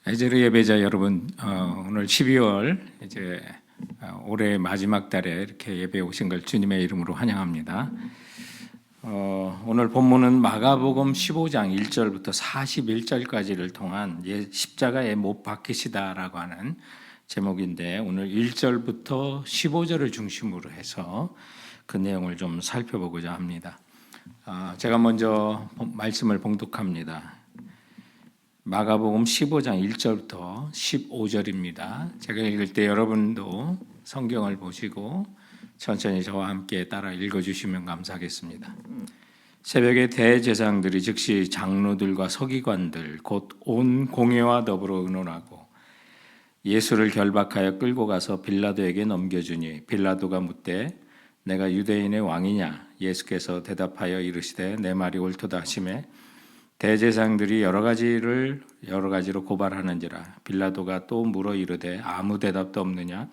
에제르 예배자 여러분, 오늘 12월 이제 올해 마지막 달에 이렇게 예배 오신 걸 주님의 이름으로 환영합니다. 오늘 본문은 마가복음 15장 1절부터 41절까지를 통한 십자가에 못 박히시다라고 하는 제목인데, 오늘 1절부터 15절을 중심으로 해서 그 내용을 좀 살펴보고자 합니다. 제가 먼저 말씀을 봉독합니다. 마가복음 15장 1절부터 15절입니다. 제가 읽을 때 여러분도 성경을 보시고 천천히 저와 함께 따라 읽어주시면 감사하겠습니다. 새벽에 대제사장들이 즉시 장로들과 서기관들 곧 온 공회와 더불어 의논하고 예수를 결박하여 끌고 가서 빌라도에게 넘겨주니, 빌라도가 묻되 내가 유대인의 왕이냐? 예수께서 대답하여 이르시되 내 말이 옳도다 하시매 대제사장들이 여러 가지로 고발하는지라. 빌라도가 또 물어 이르되 아무 대답도 없느냐?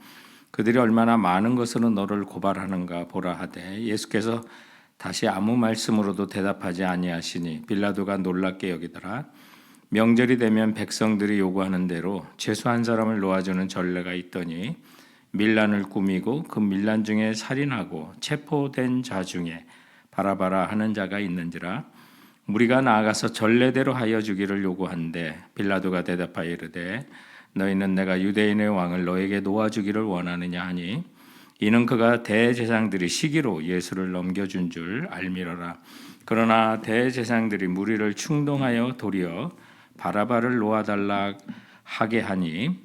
그들이 얼마나 많은 것으로 너를 고발하는가 보라 하되, 예수께서 다시 아무 말씀으로도 대답하지 아니하시니 빌라도가 놀랍게 여기더라. 명절이 되면 백성들이 요구하는 대로 죄수 한 사람을 놓아주는 전례가 있더니 밀란을 꾸미고 그 밀란 중에 살인하고 체포된 자 중에 바라바라 하는 자가 있는지라. 무리가 나아가서 전례대로 하여 주기를 요구한데 빌라도가 대답하여 이르되 너희는 내가 유대인의 왕을 너에게 놓아주기를 원하느냐 하니, 이는 그가 대제사장들이 시기로 예수를 넘겨준 줄 알미러라. 그러나 대제사장들이 무리를 충동하여 도리어 바라바를 놓아달라 하게 하니,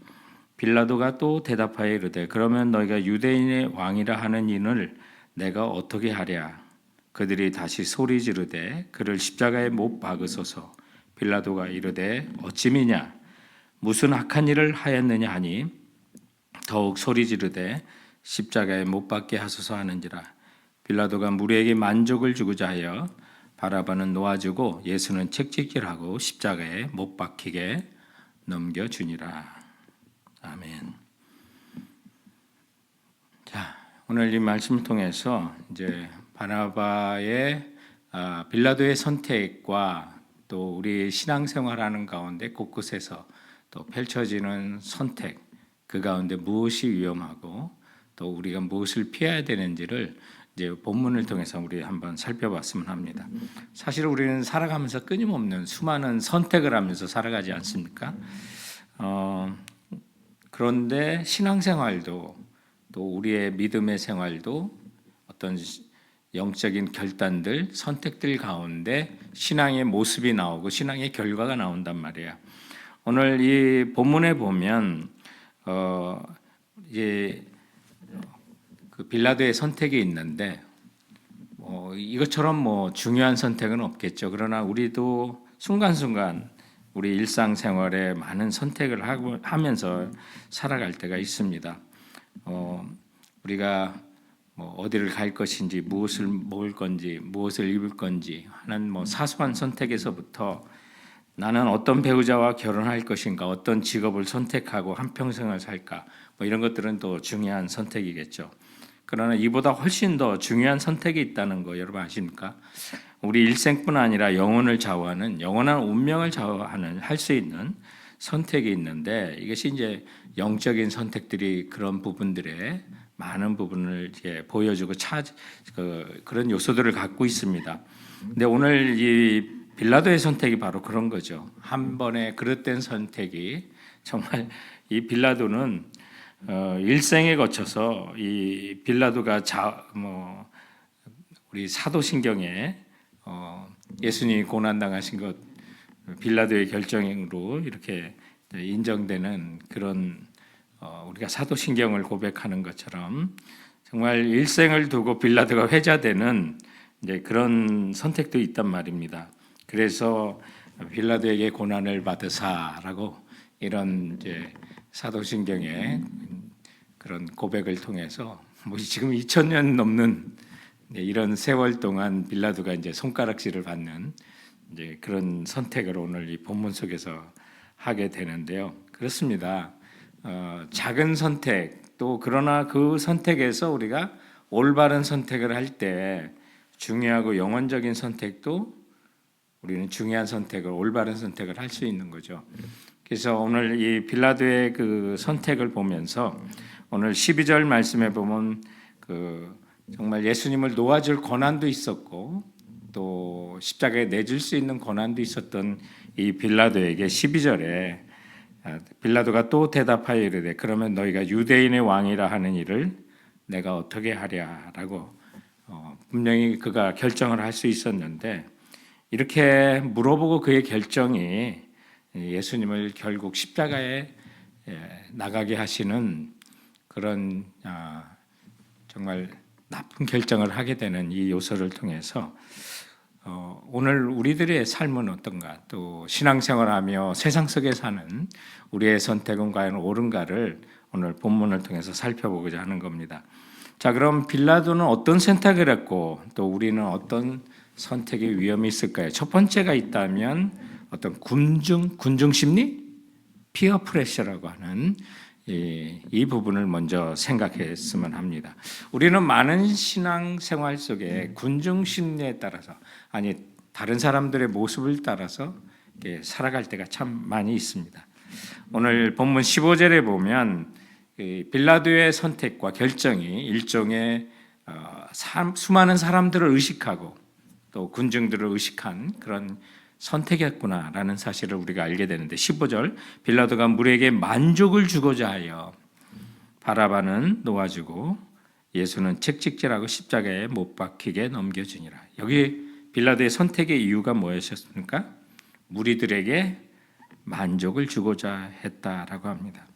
빌라도가 또 대답하여 이르되 그러면 너희가 유대인의 왕이라 하는 인을 내가 어떻게 하랴? 그들이 다시 소리 지르되 그를 십자가에 못 박으소서. 빌라도가 이르되 어찌미냐? 무슨 악한 일을 하였느냐 하니 더욱 소리 지르되 십자가에 못 박게 하소서 하는지라. 빌라도가 무리에게 만족을 주고자 하여 바라바는 놓아주고 예수는 책찍질하고 십자가에 못 박히게 넘겨주니라. 아멘. 자, 오늘 이 말씀을 통해서 이제 바나바의 빌라도의 선택과 또 우리 신앙생활하는 가운데 곳곳에서 또 펼쳐지는 선택, 그 가운데 무엇이 위험하고 또 우리가 무엇을 피해야 되는지를 이제 본문을 통해서 우리 한번 살펴봤으면 합니다. 사실 우리는 살아가면서 끊임없는 수많은 선택을 하면서 살아가지 않습니까? 그런데 신앙생활도 또 우리의 믿음의 생활도 어떤 영적인 결단들, 선택들 가운데 신앙의 모습이 나오고 신앙의 결과가 나온단 말이에요. 오늘 이 본문에 보면 이제 그 빌라도의 선택이 있는데 이것처럼 중요한 선택은 없겠죠. 그러나 우리도 순간순간 우리 일상생활에 많은 선택을 하면서 살아갈 때가 있습니다. 우리가 어디를 갈 것인지, 무엇을 먹을 건지, 무엇을 입을 건지 하는 사소한 선택에서부터 나는 어떤 배우자와 결혼할 것인가, 어떤 직업을 선택하고 한평생을 살까, 이런 것들은 또 중요한 선택이겠죠. 그러나 이보다 훨씬 더 중요한 선택이 있다는 거 여러분 아십니까? 우리 일생뿐 아니라 영혼을 좌우하는, 영원한 운명을 좌우하는 할 수 있는 선택이 있는데, 이것이 이제 영적인 선택들이 그런 부분들에 많은 부분을 이제 보여주고 그런 요소들을 갖고 있습니다. 근데 오늘 이 빌라도의 선택이 바로 그런 거죠. 한 번의 그릇된 선택이 정말 이 빌라도는 일생에 거쳐서 이 빌라도가 우리 사도신경에 예수님이 고난당하신 것 빌라도의 결정으로 이렇게 인정되는 그런 우리가 사도신경을 고백하는 것처럼 정말 일생을 두고 빌라도가 회자되는 이제 그런 선택도 있단 말입니다. 그래서 빌라도에게 고난을 받으사라고 이런 이제 사도신경의 그런 고백을 통해서 지금 2000년 넘는 이런 세월 동안 빌라도가 이제 손가락질을 받는 이제 그런 선택을 오늘 이 본문 속에서 하게 되는데요. 그렇습니다. 작은 선택, 또 그러나 그 선택에서 우리가 올바른 선택을 할 때 중요하고 영원적인 선택도 우리는 중요한 선택을, 올바른 선택을 할 수 있는 거죠. 그래서 오늘 이 빌라도의 그 선택을 보면서 오늘 12절 말씀에 보면 정말 예수님을 놓아줄 권한도 있었고 또 십자가에 내줄 수 있는 권한도 있었던 이 빌라도에게 12절에 빌라도가 또 대답하여 이르되 그러면 너희가 유대인의 왕이라 하는 일을 내가 어떻게 하랴라고 분명히 그가 결정을 할 수 있었는데 이렇게 물어보고 그의 결정이 예수님을 결국 십자가에 나가게 하시는 그런 정말 나쁜 결정을 하게 되는 이 요소를 통해서 오늘 우리들의 삶은 어떤가, 또 신앙생활하며 세상 속에 사는 우리의 선택은 과연 옳은가를 오늘 본문을 통해서 살펴보고자 하는 겁니다. 자, 그럼 빌라도는 어떤 선택을 했고 또 우리는 어떤 선택의 위험이 있을까요? 첫 번째가 있다면 어떤 군중 심리, 피어 프레셔라고 하는 이 부분을 먼저 생각했으면 합니다. 우리는 많은 신앙생활 속에 군중 심리에 따라서 아니 다른 사람들의 모습을 따라서 살아갈 때가 참 많이 있습니다. 오늘 본문 15절에 보면 빌라도의 선택과 결정이 일종의 수많은 사람들을 의식하고 또 군중들을 의식한 그런 선택이었구나라는 사실을 우리가 알게 되는데 15절 빌라도가 물에게 만족을 주고자 하여 바라바는 놓아주고 예수는 책찍질하고 십자가에 못 박히게 넘겨주니라. 여기 빌라도의 선택의 이유가 뭐였습니까? 무리들에게 만족을 주고자 했다라고 합니다.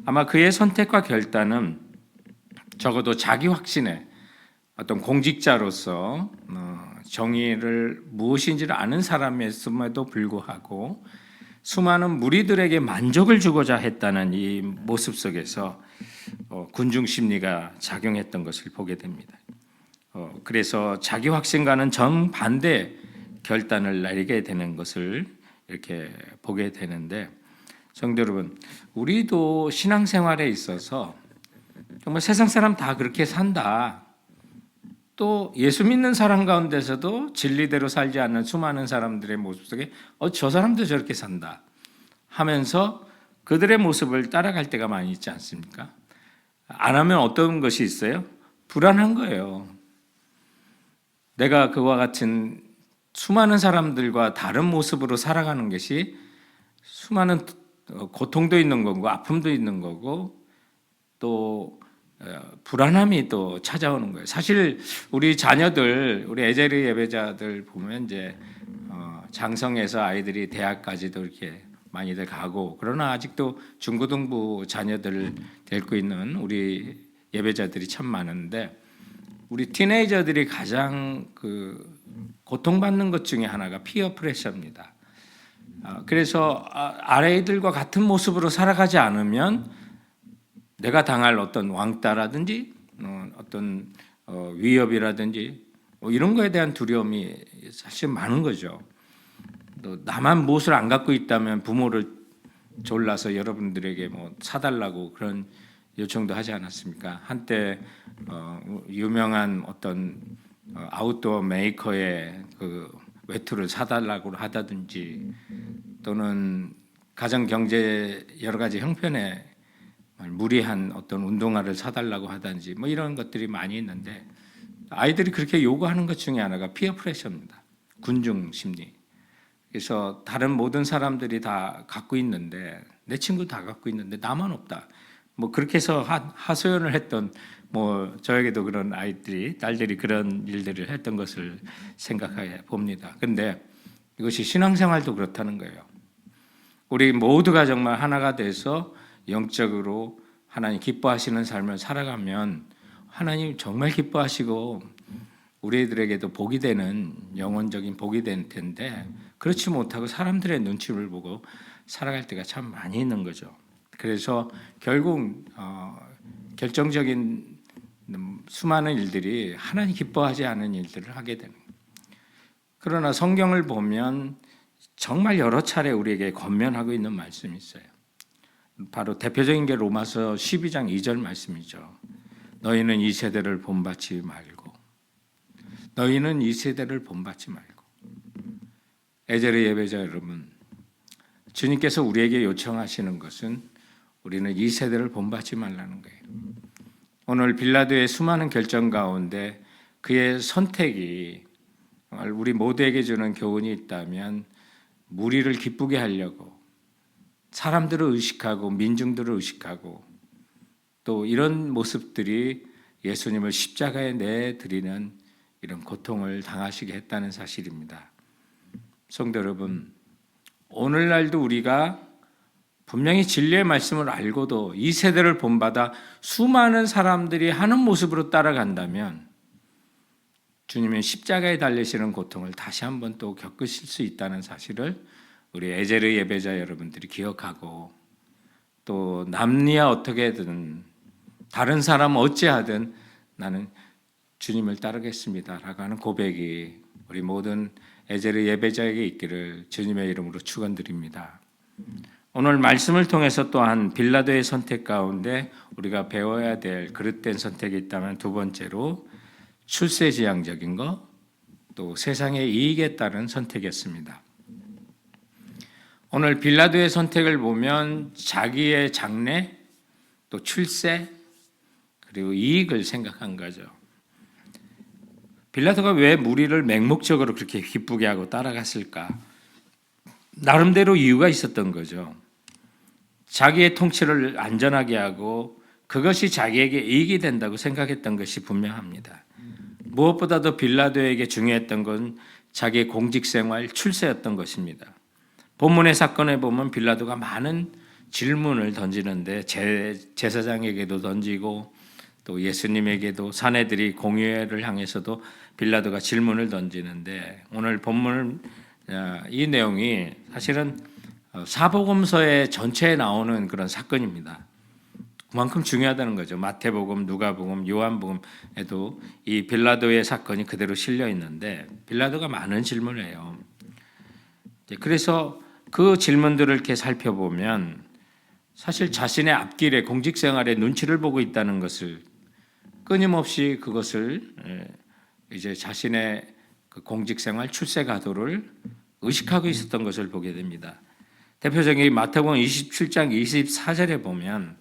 아마 그의 선택과 결단은 적어도 자기 확신에 어떤 공직자로서 정의를 무엇인지를 아는 사람이었음에도 불구하고 수많은 무리들에게 만족을 주고자 했다는 이 모습 속에서 군중 심리가 작용했던 것을 보게 됩니다. 그래서 자기 확신과는 정반대 결단을 내리게 되는 것을 이렇게 보게 되는데 성도 여러분, 우리도 신앙생활에 있어서 정말 세상 사람 다 그렇게 산다. 또 예수 믿는 사람 가운데서도 진리대로 살지 않는 수많은 사람들의 모습 속에 저 사람도 저렇게 산다 하면서 그들의 모습을 따라갈 때가 많이 있지 않습니까? 안 하면 어떤 것이 있어요? 불안한 거예요. 내가 그와 같은 수많은 사람들과 다른 모습으로 살아가는 것이 수많은 고통도 있는 거고 아픔도 있는 거고 또 불안함이 또 찾아오는 거예요. 사실 우리 자녀들, 우리 에제르 예배자들 보면 이제 장성에서 아이들이 대학까지도 이렇게 많이들 가고 그러나 아직도 중고등부 자녀들을 데리고 있는 우리 예배자들이 참 많은데 우리 티네이저들이 가장 고통받는 것 중에 하나가 피어 프레셔입니다. 그래서 아이들과 같은 모습으로 살아가지 않으면 내가 당할 어떤 왕따라든지 어떤 위협이라든지 이런 거에 대한 두려움이 사실 많은 거죠. 또 나만 무엇을 안 갖고 있다면 부모를 졸라서 여러분들에게 사달라고 그런 요청도 하지 않았습니까? 한때 유명한 어떤 아웃도어 메이커의 그 외투를 사달라고 하다든지 또는 가정 경제 여러 가지 형편에 무리한 어떤 운동화를 사달라고 하든지 이런 것들이 많이 있는데 아이들이 그렇게 요구하는 것 중에 하나가 피어 프레셔입니다. 군중 심리. 그래서 다른 모든 사람들이 다 갖고 있는데 내 친구 다 갖고 있는데 나만 없다. 그렇게 해서 하소연을 했던 저에게도 그런 아이들이 딸들이 그런 일들을 했던 것을 생각해 봅니다. 그런데 이것이 신앙생활도 그렇다는 거예요. 우리 모두가 정말 하나가 돼서 영적으로 하나님 기뻐하시는 삶을 살아가면 하나님 정말 기뻐하시고 우리들에게도 복이 되는 영혼적인 복이 될 텐데 그렇지 못하고 사람들의 눈치를 보고 살아갈 때가 참 많이 있는 거죠. 그래서 결국 결정적인 수많은 일들이 하나님 기뻐하지 않은 일들을 하게 되는 거예요. 그러나 성경을 보면 정말 여러 차례 우리에게 권면하고 있는 말씀이 있어요. 바로 대표적인 게 로마서 12장 2절 말씀이죠. 너희는 이 세대를 본받지 말고 너희는 이 세대를 본받지 말고 에제르 예배자 여러분 주님께서 우리에게 요청하시는 것은 우리는 이 세대를 본받지 말라는 거예요. 오늘 빌라도의 수많은 결정 가운데 그의 선택이 우리 모두에게 주는 교훈이 있다면 무리를 기쁘게 하려고 사람들을 의식하고 민중들을 의식하고 또 이런 모습들이 예수님을 십자가에 내드리는 이런 고통을 당하시게 했다는 사실입니다. 성도 여러분, 오늘날도 우리가 분명히 진리의 말씀을 알고도 이 세대를 본받아 수많은 사람들이 하는 모습으로 따라간다면 주님은 십자가에 달리시는 고통을 다시 한번 또 겪으실 수 있다는 사실을 우리 에제르 예배자 여러분들이 기억하고 또 남이야 어떻게든 다른 사람 어찌하든 나는 주님을 따르겠습니다라고 하는 고백이 우리 모든 에제르 예배자에게 있기를 주님의 이름으로 축원드립니다. 오늘 말씀을 통해서 또한 빌라도의 선택 가운데 우리가 배워야 될 그릇된 선택이 있다면 두 번째로 출세지향적인 것, 또 세상의 이익에 따른 선택이었습니다. 오늘 빌라도의 선택을 보면 자기의 장래, 또 출세, 그리고 이익을 생각한 거죠. 빌라도가 왜 무리를 맹목적으로 그렇게 기쁘게 하고 따라갔을까? 나름대로 이유가 있었던 거죠. 자기의 통치를 안전하게 하고 그것이 자기에게 이익이 된다고 생각했던 것이 분명합니다. 무엇보다도 빌라도에게 중요했던 건 자기의 공직생활 출세였던 것입니다. 본문의 사건에 보면 빌라도가 많은 질문을 던지는데 제사장에게도 던지고 또 예수님에게도 사내들이 공회를 향해서도 빌라도가 질문을 던지는데 오늘 본문 이 내용이 사실은 사복음서의 전체에 나오는 그런 사건입니다. 그만큼 중요하다는 거죠. 마태복음, 누가복음, 요한복음에도 이 빌라도의 사건이 그대로 실려 있는데 빌라도가 많은 질문을 해요. 그래서 그 질문들을 이렇게 살펴보면 사실 자신의 앞길에 공직생활에 눈치를 보고 있다는 것을 끊임없이 그것을 이제 자신의 그 공직생활 출세 가도를 의식하고 있었던 것을 보게 됩니다. 대표적인 마태복음 27장 24절에 보면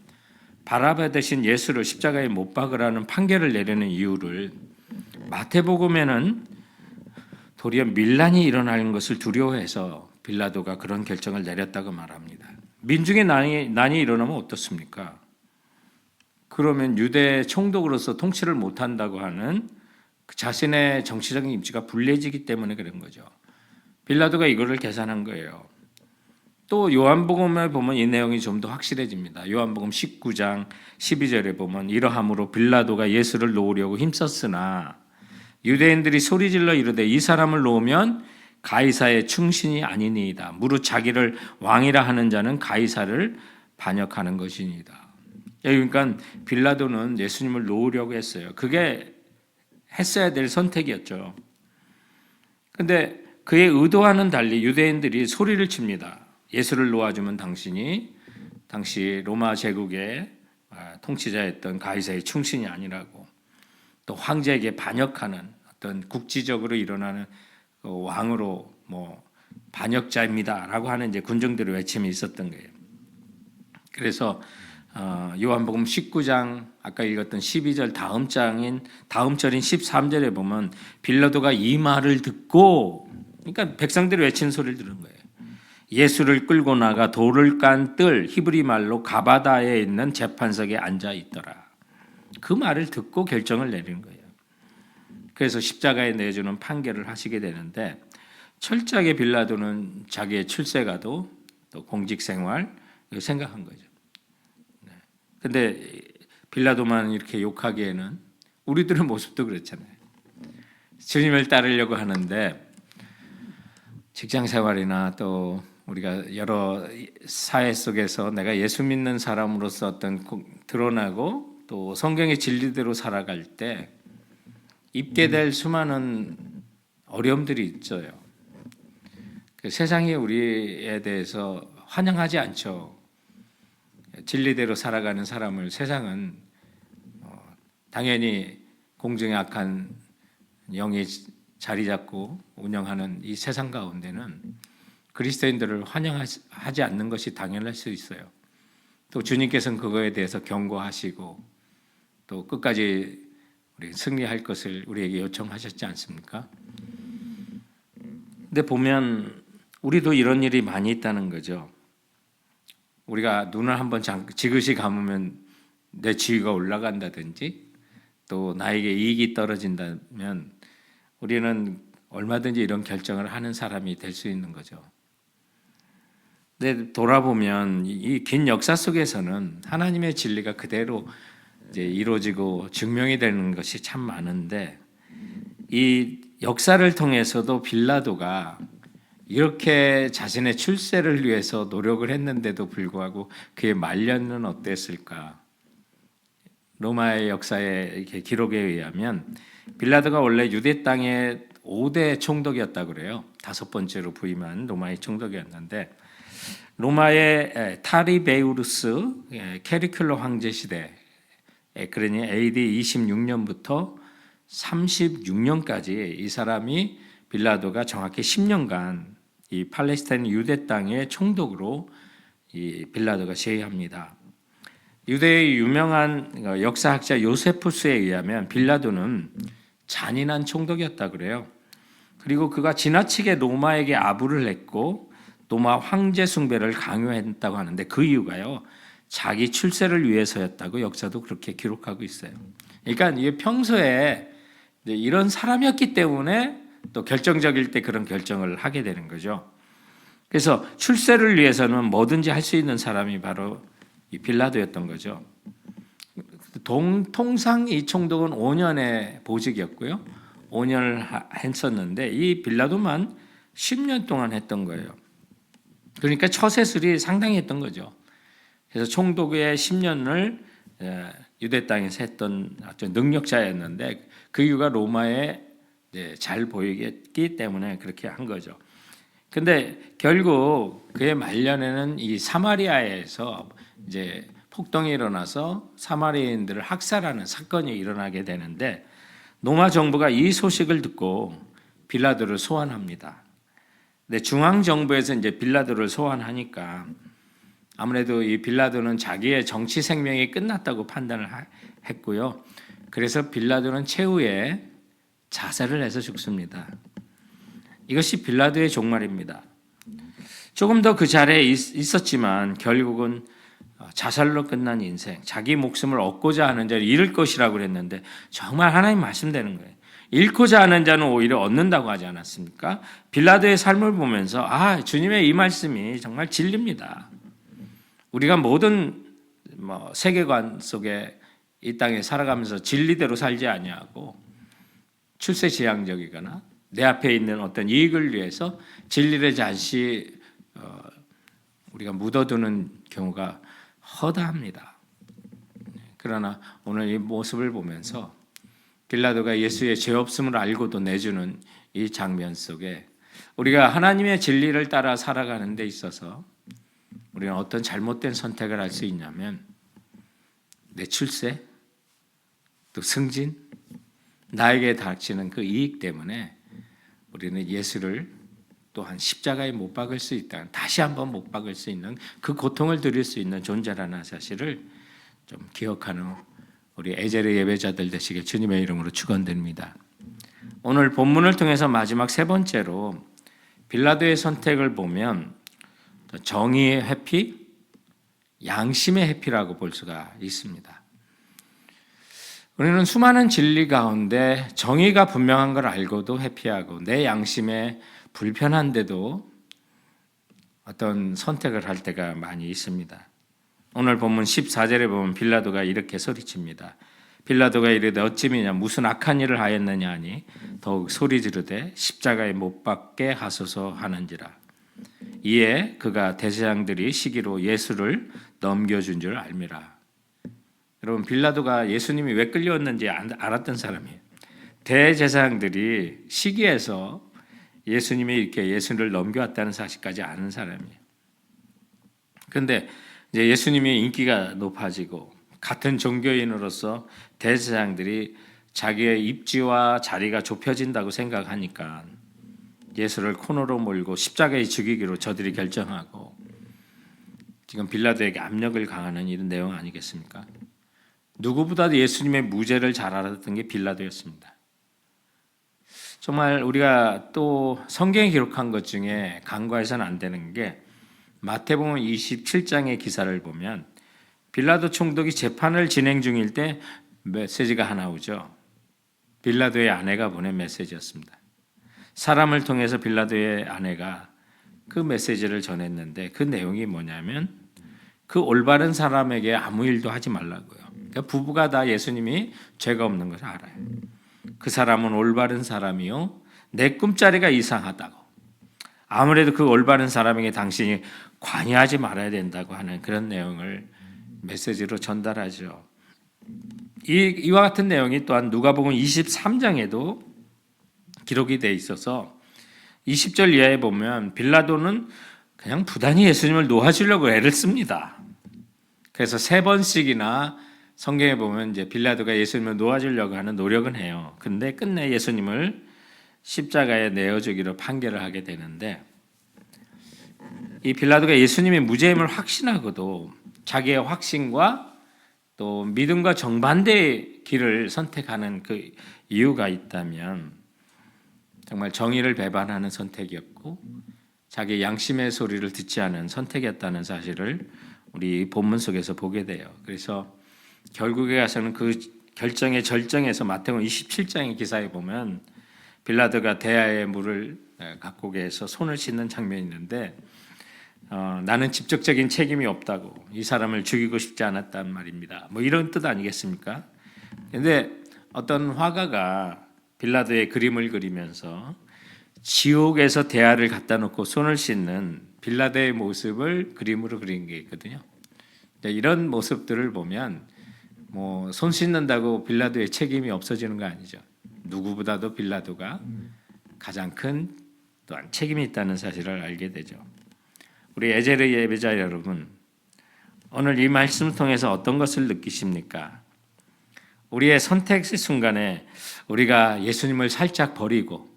바라바 대신 예수를 십자가에 못 박으라는 판결을 내리는 이유를 마태복음에는 도리어 밀란이 일어나는 것을 두려워해서 빌라도가 그런 결정을 내렸다고 말합니다. 민중의 난이 일어나면 어떻습니까? 그러면 유대 총독으로서 통치를 못한다고 하는 자신의 정치적인 입지가 불리해지기 때문에 그런 거죠. 빌라도가 이거를 계산한 거예요. 또 요한복음에 보면 이 내용이 좀 더 확실해집니다. 요한복음 19장 12절에 보면 이러함으로 빌라도가 예수를 놓으려고 힘썼으나 유대인들이 소리질러 이르되 이 사람을 놓으면 가이사의 충신이 아니니이다. 무릇 자기를 왕이라 하는 자는 가이사를 반역하는 것이니이다. 그러니까 빌라도는 예수님을 놓으려고 했어요. 그게 했어야 될 선택이었죠. 그런데 그의 의도와는 달리 유대인들이 소리를 칩니다. 예수를 놓아주면 당시 로마 제국의 통치자였던 가이사의 충신이 아니라고, 또 황제에게 반역하는 어떤 국지적으로 일어나는 왕으로 반역자입니다라고 하는 이제 군중들의 외침이 있었던 거예요. 그래서 요한복음 19장 아까 읽었던 12절 다음 절인 13절에 보면 빌라도가 이 말을 듣고, 그러니까 백성들이 외치는 소리를 들은 거예요. 예수를 끌고 나가 돌을 깐 뜰 히브리 말로 가바다에 있는 재판석에 앉아 있더라. 그 말을 듣고 결정을 내리는 거예요. 그래서 십자가에 내주는 판결을 하시게 되는데 철저하게 빌라도는 자기의 출세가도 또 공직생활 생각한 거죠. 그런데 빌라도만 이렇게 욕하기에는 우리들의 모습도 그렇잖아요. 주님을 따르려고 하는데 직장생활이나 또 우리가 여러 사회 속에서 내가 예수 믿는 사람으로서 어떤 드러나고 또 성경의 진리대로 살아갈 때 입게 될 수많은 어려움들이 있어요. 세상이 우리에 대해서 환영하지 않죠. 진리대로 살아가는 사람을 세상은 당연히 공중에 악한 영이 자리 잡고 운영하는 이 세상 가운데는 그리스도인들을 환영하지 않는 것이 당연할 수 있어요. 또 주님께서는 그거에 대해서 경고하시고 또 끝까지 우리 승리할 것을 우리에게 요청하셨지 않습니까? 근데 보면 우리도 이런 일이 많이 있다는 거죠. 우리가 눈을 한번 지그시 감으면 내 지위가 올라간다든지 또 나에게 이익이 떨어진다면 우리는 얼마든지 이런 결정을 하는 사람이 될 수 있는 거죠. 근데 돌아보면 이 긴 역사 속에서는 하나님의 진리가 그대로 이제 이루어지고 증명이 되는 것이 참 많은데 이 역사를 통해서도 빌라도가 이렇게 자신의 출세를 위해서 노력을 했는데도 불구하고 그의 말년은 어땠을까? 로마의 역사의 이렇게 기록에 의하면 빌라도가 원래 유대 땅의 5대 총독이었다고 그래요. 5번째로 부임한 로마의 총독이었는데 로마의 타리베우루스 캐리큘러 황제 시대, 그러니 AD 26년부터 36년까지 이 사람이 빌라도가 정확히 10년간 이 팔레스타인 유대 땅의 총독으로 이 빌라도가 재임합니다. 유대의 유명한 역사학자 요세푸스에 의하면 빌라도는 잔인한 총독이었다 그래요. 그리고 그가 지나치게 로마에게 아부를 했고 로마 황제 숭배를 강요했다고 하는데 그 이유가요, 자기 출세를 위해서였다고 역사도 그렇게 기록하고 있어요. 그러니까 이게 평소에 이런 사람이었기 때문에 또 결정적일 때 그런 결정을 하게 되는 거죠. 그래서 출세를 위해서는 뭐든지 할 수 있는 사람이 바로 이 빌라도였던 거죠. 통상 이 총독은 5년의 보직이었고요. 5년을 했었는데 이 빌라도만 10년 동안 했던 거예요. 그러니까 처세술이 상당히 했던 거죠. 그래서 총독의 10년을 유대 땅에서 했던 아주 능력자였는데 그 이유가 로마에 잘 보이기 때문에 그렇게 한 거죠. 근데 결국 그의 말년에는 이 사마리아에서 이제 폭동이 일어나서 사마리아인들을 학살하는 사건이 일어나게 되는데 로마 정부가 이 소식을 듣고 빌라도를 소환합니다. 근데 중앙 정부에서 이제 빌라도를 소환하니까 아무래도 이 빌라도는 자기의 정치 생명이 끝났다고 판단을 했고요. 그래서 빌라도는 최후에 자살을 해서 죽습니다. 이것이 빌라도의 종말입니다. 조금 더 그 자리에 있었지만 결국은 자살로 끝난 인생, 자기 목숨을 얻고자 하는 자를 잃을 것이라고 했는데 정말 하나님 말씀되는 거예요. 잃고자 하는 자는 오히려 얻는다고 하지 않았습니까? 빌라도의 삶을 보면서 주님의 이 말씀이 정말 진리입니다. 우리가 모든 세계관 속에 이 땅에 살아가면서 진리대로 살지 아니하고 출세지향적이거나 내 앞에 있는 어떤 이익을 위해서 진리를 잠시 우리가 묻어두는 경우가 허다합니다. 그러나 오늘 이 모습을 보면서 빌라도가 예수의 죄 없음을 알고도 내주는 이 장면 속에 우리가 하나님의 진리를 따라 살아가는 데 있어서 우리는 어떤 잘못된 선택을 할 수 있냐면 내 출세, 또 승진, 나에게 닥치는 그 이익 때문에 우리는 예수를 또한 십자가에 못 박을 수 있다는, 다시 한번 못 박을 수 있는 그 고통을 드릴 수 있는 존재라는 사실을 좀 기억하는 우리 에제르 예배자들 되시길 주님의 이름으로 축원드립니다. 오늘 본문을 통해서 마지막 세 번째로 빌라도의 선택을 보면 정의의 회피, 양심의 회피라고 볼 수가 있습니다. 우리는 수많은 진리 가운데 정의가 분명한 걸 알고도 회피하고 내 양심에 불편한데도 어떤 선택을 할 때가 많이 있습니다. 오늘 본문 14절에 보면 빌라도가 이렇게 소리칩니다. 빌라도가 이르되 어찌미냐 무슨 악한 일을 하였느냐 하니 더욱 소리 지르되 십자가에 못 박게 하소서 하는지라. 이에 그가 대제사장들이 시기로 예수를 넘겨준 줄 알미라. 여러분, 빌라도가 예수님이 왜 끌려왔는지 알았던 사람이에요. 대제사장들이 시기해서 예수님이 이렇게 예수를 넘겨왔다는 사실까지 아는 사람이에요. 그런데 이제 예수님이 인기가 높아지고 같은 종교인으로서 대제사장들이 자기의 입지와 자리가 좁혀진다고 생각하니까 예수를 코너로 몰고 십자가에 죽이기로 저들이 결정하고 지금 빌라도에게 압력을 가하는 이런 내용 아니겠습니까? 누구보다도 예수님의 무죄를 잘 알았던 게 빌라도였습니다. 정말 우리가 또 성경에 기록한 것 중에 간과해서는 안 되는 게 마태복음 27장의 기사를 보면 빌라도 총독이 재판을 진행 중일 때 메시지가 하나 오죠. 빌라도의 아내가 보낸 메시지였습니다. 사람을 통해서 빌라도의 아내가 그 메시지를 전했는데 그 내용이 뭐냐면 그 올바른 사람에게 아무 일도 하지 말라고요. 그러니까 부부가 다 예수님이 죄가 없는 것을 알아요. 그 사람은 올바른 사람이요. 내 꿈자리가 이상하다고. 아무래도 그 올바른 사람에게 당신이 관여하지 말아야 된다고 하는 그런 내용을 메시지로 전달하죠. 이와 같은 내용이 또한 누가복음 23장에도 기록이 돼 있어서 20절 이하에 보면 빌라도는 그냥 부단히 예수님을 놓아주려고 애를 씁니다. 그래서 3번씩이나 성경에 보면 이제 빌라도가 예수님을 놓아주려고 하는 노력은 해요. 근데 끝내 예수님을 십자가에 내어주기로 판결을 하게 되는데 이 빌라도가 예수님의 무죄임을 확신하고도 자기의 확신과 또 믿음과 정반대의 길을 선택하는 그 이유가 있다면 정말 정의를 배반하는 선택이었고 자기 양심의 소리를 듣지 않은 선택이었다는 사실을 우리 본문 속에서 보게 돼요. 그래서 결국에 가서는 그 결정의 절정에서 마태복음 27장의 기사에 보면 빌라도가 대야의 물을 갖고 계서 손을 씻는 장면이 있는데 나는 직접적인 책임이 없다고 이 사람을 죽이고 싶지 않았단 말입니다. 뭐 이런 뜻 아니겠습니까? 그런데 어떤 화가가 빌라도의 그림을 그리면서 지옥에서 대야를 갖다 놓고 손을 씻는 빌라도의 모습을 그림으로 그린 게 있거든요. 이런 모습들을 보면 뭐 손 씻는다고 빌라도의 책임이 없어지는 거 아니죠. 누구보다도 빌라도가 가장 큰 또한 책임이 있다는 사실을 알게 되죠. 우리 에제르 예배자 여러분, 오늘 이 말씀을 통해서 어떤 것을 느끼십니까? 우리의 선택 순간에 우리가 예수님을 살짝 버리고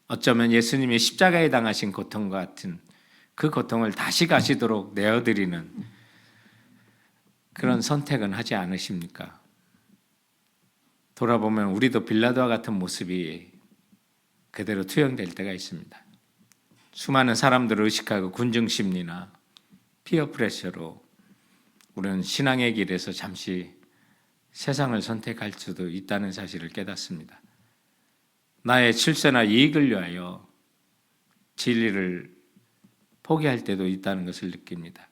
어쩌면 예수님이 십자가에 당하신 고통과 같은 그 고통을 다시 가시도록 내어드리는 그런 선택은 하지 않으십니까? 돌아보면 우리도 빌라도와 같은 모습이 그대로 투영될 때가 있습니다. 수많은 사람들을 의식하고 군중심리나 피어 프레셔로 우리는 신앙의 길에서 잠시 세상을 선택할 수도 있다는 사실을 깨닫습니다. 나의 출세나 이익을 위하여 진리를 포기할 때도 있다는 것을 느낍니다.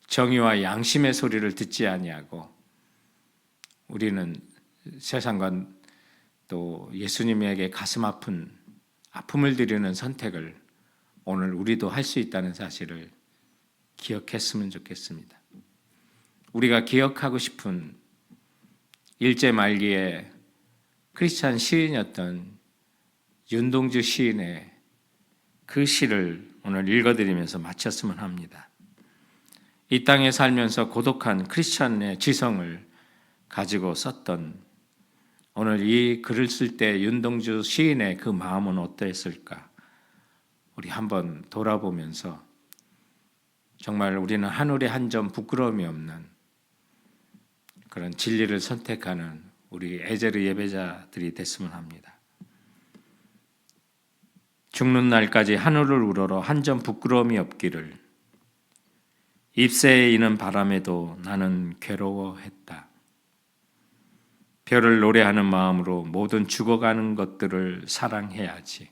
정의와 양심의 소리를 듣지 아니하고 우리는 세상과 또 예수님에게 가슴 아픈 아픔을 드리는 선택을 오늘 우리도 할 수 있다는 사실을 기억했으면 좋겠습니다. 우리가 기억하고 싶은 일제 말기에 크리스찬 시인이었던 윤동주 시인의 그 시를 오늘 읽어드리면서 마쳤으면 합니다. 이 땅에 살면서 고독한 크리스찬의 지성을 가지고 썼던 오늘 이 글을 쓸 때 윤동주 시인의 그 마음은 어떠했을까? 우리 한번 돌아보면서 정말 우리는 하늘에 한 점 부끄러움이 없는 그런 진리를 선택하는 우리 에제르 예배자들이 됐으면 합니다. 죽는 날까지 하늘을 우러러 한 점 부끄러움이 없기를 잎새에 이는 바람에도 나는 괴로워했다. 별을 노래하는 마음으로 모든 죽어가는 것들을 사랑해야지.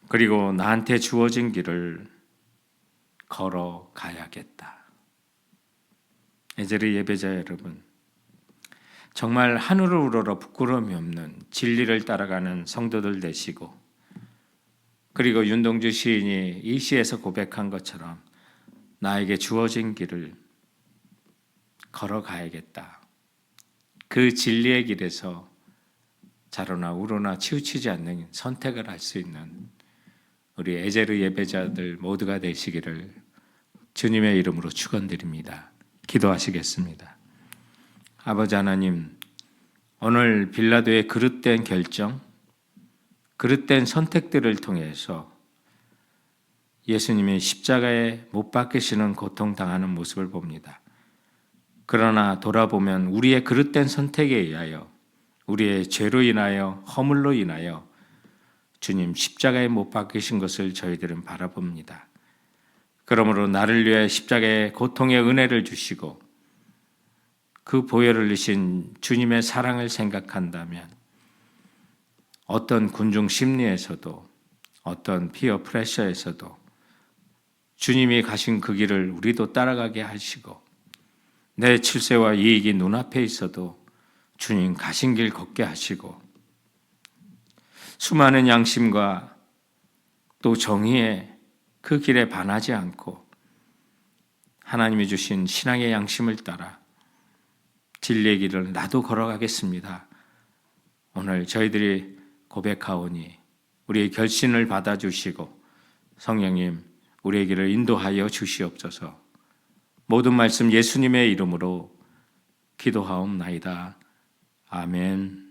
그리고 나한테 주어진 길을 걸어가야겠다. 에제르 예배자 여러분, 정말 하늘을 우러러 부끄러움이 없는 진리를 따라가는 성도들 되시고 그리고 윤동주 시인이 이 시에서 고백한 것처럼 나에게 주어진 길을 걸어가야겠다. 그 진리의 길에서 자로나 우로나 치우치지 않는 선택을 할 수 있는 우리 에제르 예배자들 모두가 되시기를 주님의 이름으로 축원드립니다. 기도하시겠습니다. 아버지 하나님, 오늘 빌라도의 그릇된 결정, 그릇된 선택들을 통해서 예수님이 십자가에 못 박히시는 고통당하는 모습을 봅니다. 그러나 돌아보면 우리의 그릇된 선택에 의하여, 우리의 죄로 인하여, 허물로 인하여 주님 십자가에 못 박히신 것을 저희들은 바라봅니다. 그러므로 나를 위해 십자가의 고통의 은혜를 주시고 그 보혈을 흘리신 주님의 사랑을 생각한다면 어떤 군중 심리에서도, 어떤 피어 프레셔에서도 주님이 가신 그 길을 우리도 따라가게 하시고, 내 칠세와 이익이 눈앞에 있어도 주님 가신 길 걷게 하시고, 수많은 양심과 또 정의의 그 길에 반하지 않고 하나님이 주신 신앙의 양심을 따라 진리의 길을 나도 걸어가겠습니다. 오늘 저희들이 고백하오니 우리의 결신을 받아주시고 성령님 우리의 길을 인도하여 주시옵소서. 모든 말씀 예수님의 이름으로 기도하옵나이다. 아멘.